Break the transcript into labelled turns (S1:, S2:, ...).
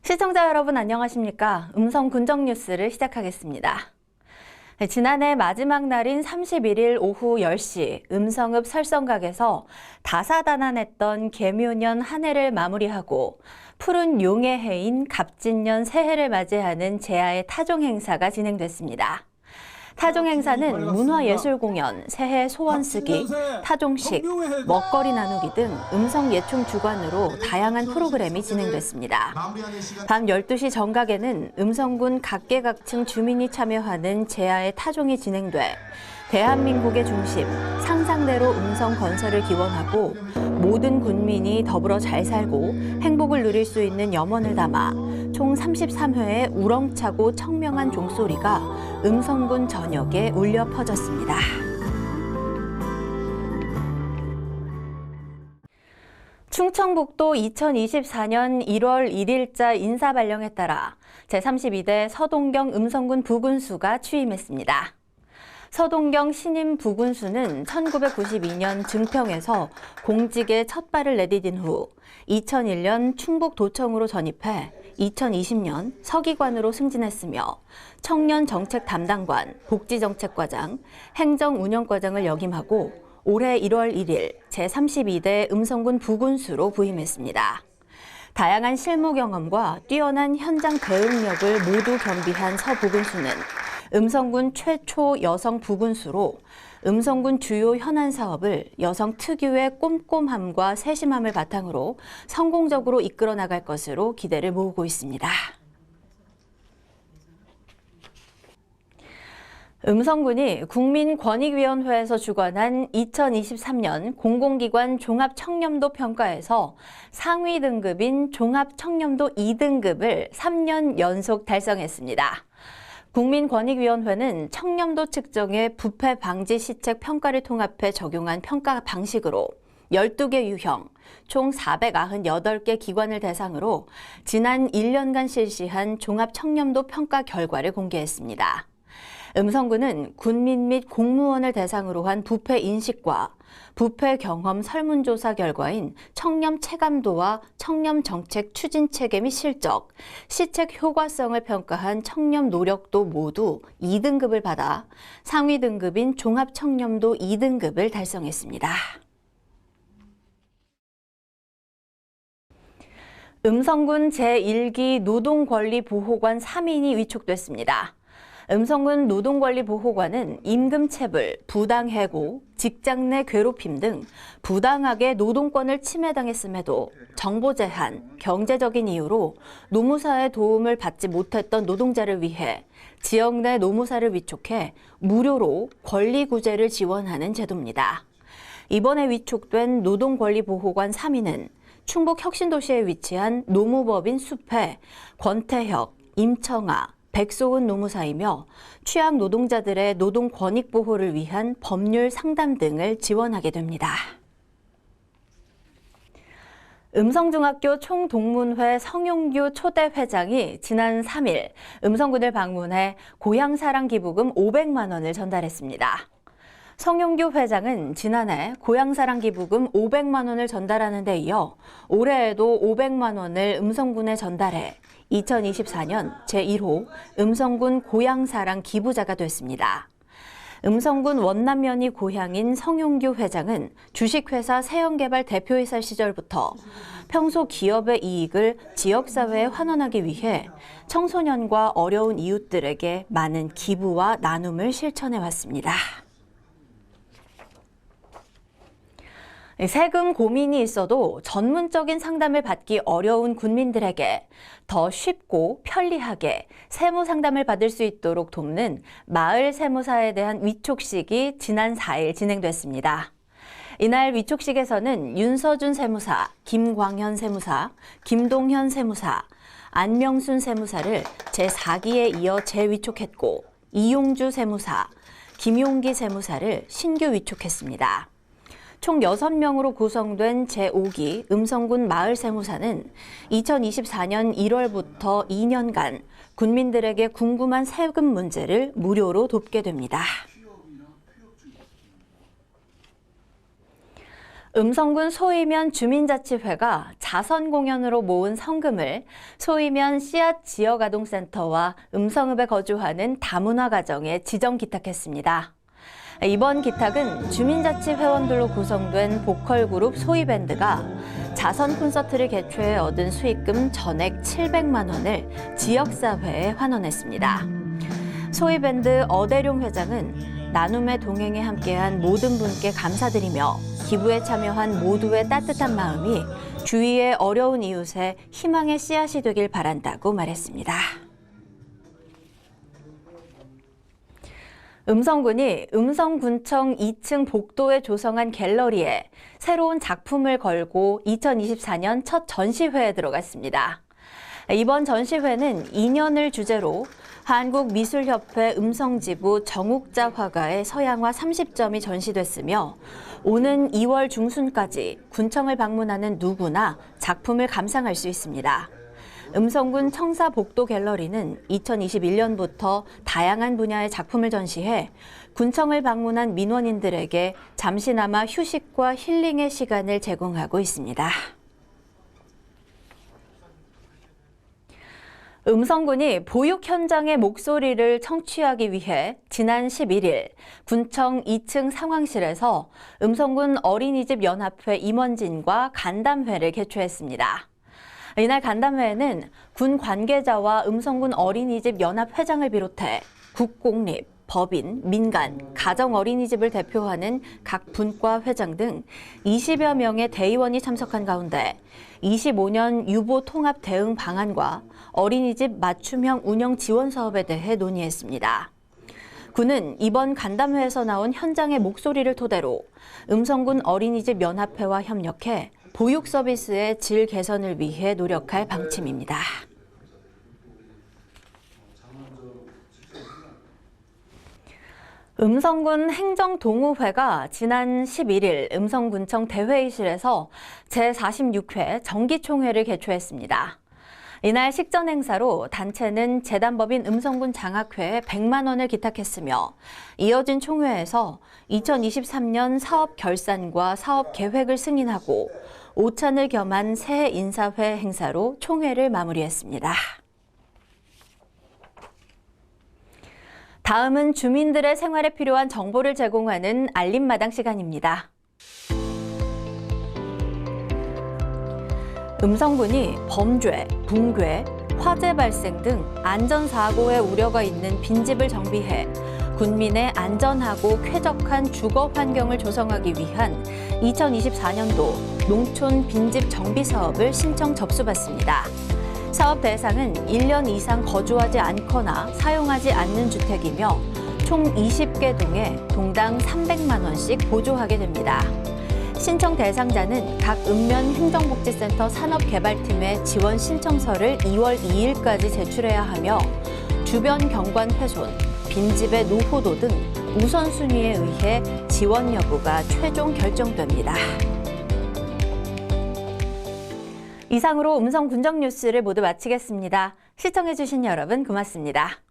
S1: 시청자 여러분 안녕하십니까? 음성 군정 뉴스를 시작하겠습니다. 지난해 마지막 날인 31일 오후 10시 음성읍 설성각에서 다사다난했던 개묘년 한 해를 마무리하고 푸른 용의 해인 갑진년 새해를 맞이하는 제야의 타종 행사가 진행됐습니다. 타종 행사는 문화예술공연, 새해 소원쓰기, 타종식, 먹거리 나누기 등 음성 예총 주관으로 다양한 프로그램이 진행됐습니다. 밤 12시 정각에는 음성군 각계각층 주민이 참여하는 제야의 타종이 진행돼 대한민국의 중심, 상상대로 음성 건설을 기원하고 모든 군민이 더불어 잘 살고 행복을 누릴 수 있는 염원을 담아 총 33회의 우렁차고 청명한 종소리가 음성군 전역에 울려 퍼졌습니다. 충청북도 2024년 1월 1일자 인사발령에 따라 제32대 서동경 음성군 부군수가 취임했습니다. 서동경 신임 부군수는 1992년 증평에서 공직에 첫 발을 내디딘 후 2001년 충북도청으로 전입해 2020년 서기관으로 승진했으며 청년정책 담당관, 복지정책과장, 행정운영과장을 역임하고 올해 1월 1일 제32대 음성군 부군수로 부임했습니다. 다양한 실무 경험과 뛰어난 현장 대응력을 모두 겸비한 서 부군수는 음성군 최초 여성 부군수로 음성군 주요 현안 사업을 여성 특유의 꼼꼼함과 세심함을 바탕으로 성공적으로 이끌어 나갈 것으로 기대를 모으고 있습니다. 음성군이 국민권익위원회에서 주관한 2023년 공공기관 종합청렴도 평가에서 상위 등급인 종합청렴도 2등급을 3년 연속 달성했습니다. 국민권익위원회는 청렴도 측정의 부패 방지 시책 평가를 통합해 적용한 평가 방식으로 12개 유형, 총 498개 기관을 대상으로 지난 1년간 실시한 종합청렴도 평가 결과를 공개했습니다. 음성군은 군민 및 공무원을 대상으로 한 부패 인식과 부패 경험 설문조사 결과인 청렴 체감도와 청렴 정책 추진 체계 및 실적, 시책 효과성을 평가한 청렴 노력도 모두 2등급을 받아 상위 등급인 종합청렴도 2등급을 달성했습니다. 음성군 제1기 노동권리보호관 3인이 위촉됐습니다. 음성군 노동권리보호관은 임금체불, 부당해고, 직장 내 괴롭힘 등 부당하게 노동권을 침해당했음에도 정보 제한, 경제적인 이유로 노무사의 도움을 받지 못했던 노동자를 위해 지역 내 노무사를 위촉해 무료로 권리구제를 지원하는 제도입니다. 이번에 위촉된 노동권리보호관 3인은 충북 혁신도시에 위치한 노무법인 숲의 권태혁, 임청아, 백소은 노무사이며 취약 노동자들의 노동 권익 보호를 위한 법률 상담 등을 지원하게 됩니다. 음성중학교 총동문회 성용규 초대 회장이 지난 3일 음성군을 방문해 고향사랑 기부금 500만 원을 전달했습니다. 성용규 회장은 지난해 고향사랑 기부금 500만 원을 전달하는 데 이어 올해에도 500만 원을 음성군에 전달해 2024년 제1호 음성군 고향사랑 기부자가 됐습니다. 음성군 원남면이 고향인 성용규 회장은 주식회사 세영개발 대표이사 시절부터 평소 기업의 이익을 지역사회에 환원하기 위해 청소년과 어려운 이웃들에게 많은 기부와 나눔을 실천해왔습니다. 세금 고민이 있어도 전문적인 상담을 받기 어려운 군민들에게 더 쉽고 편리하게 세무 상담을 받을 수 있도록 돕는 마을 세무사에 대한 위촉식이 지난 4일 진행됐습니다. 이날 위촉식에서는 윤서준 세무사, 김광현 세무사, 김동현 세무사, 안명순 세무사를 제4기에 이어 재위촉했고 이용주 세무사, 김용기 세무사를 신규 위촉했습니다. 총 6명으로 구성된 제5기 음성군 마을세무사는 2024년 1월부터 2년간 군민들에게 궁금한 세금 문제를 무료로 돕게 됩니다. 음성군 소이면 주민자치회가 자선 공연으로 모은 성금을 소이면 씨앗 지역아동센터와 음성읍에 거주하는 다문화 가정에 지정 기탁했습니다. 이번 기탁은 주민자치회원들로 구성된 보컬그룹 소이밴드가 자선 콘서트를 개최해 얻은 수익금 전액 700만 원을 지역사회에 환원했습니다. 소이밴드 어대룡 회장은 나눔의 동행에 함께한 모든 분께 감사드리며 기부에 참여한 모두의 따뜻한 마음이 주위의 어려운 이웃의 희망의 씨앗이 되길 바란다고 말했습니다. 음성군이 음성군청 2층 복도에 조성한 갤러리에 새로운 작품을 걸고 2024년 첫 전시회에 들어갔습니다. 이번 전시회는 2년을 주제로 한국미술협회 음성지부 정욱자 화가의 서양화 30점이 전시됐으며 오는 2월 중순까지 군청을 방문하는 누구나 작품을 감상할 수 있습니다. 음성군 청사복도 갤러리는 2021년부터 다양한 분야의 작품을 전시해 군청을 방문한 민원인들에게 잠시나마 휴식과 힐링의 시간을 제공하고 있습니다. 음성군이 보육 현장의 목소리를 청취하기 위해 지난 11일 군청 2층 상황실에서 음성군 어린이집 연합회 임원진과 간담회를 개최했습니다. 이날 간담회에는 군 관계자와 음성군 어린이집 연합회장을 비롯해 국공립, 법인, 민간, 가정 어린이집을 대표하는 각 분과 회장 등 20여 명의 대의원이 참석한 가운데 25년 유보 통합 대응 방안과 어린이집 맞춤형 운영 지원 사업에 대해 논의했습니다. 군은 이번 간담회에서 나온 현장의 목소리를 토대로 음성군 어린이집 연합회와 협력해 보육 서비스의 질 개선을 위해 노력할 방침입니다. 음성군 행정동우회가 지난 11일 음성군청 대회의실에서 제46회 정기총회를 개최했습니다. 이날 식전 행사로 단체는 재단법인 음성군 장학회에 100만 원을 기탁했으며 이어진 총회에서 2023년 사업 결산과 사업 계획을 승인하고 오찬을 겸한 새해 인사회 행사로 총회를 마무리했습니다. 다음은 주민들의 생활에 필요한 정보를 제공하는 알림마당 시간입니다. 음성군이 범죄, 붕괴, 화재 발생 등 안전사고의 우려가 있는 빈집을 정비해 군민의 안전하고 쾌적한 주거 환경을 조성하기 위한 2024년도 농촌 빈집 정비 사업을 신청 접수받습니다. 사업 대상은 1년 이상 거주하지 않거나 사용하지 않는 주택이며 총 20개 동에 동당 300만 원씩 보조하게 됩니다. 신청 대상자는 각 읍면 행정복지센터 산업개발팀에 지원 신청서를 2월 2일까지 제출해야 하며 주변 경관 훼손, 빈집의 노후도 등 우선순위에 의해 지원 여부가 최종 결정됩니다. 이상으로 음성 군정 뉴스를 모두 마치겠습니다. 시청해주신 여러분 고맙습니다.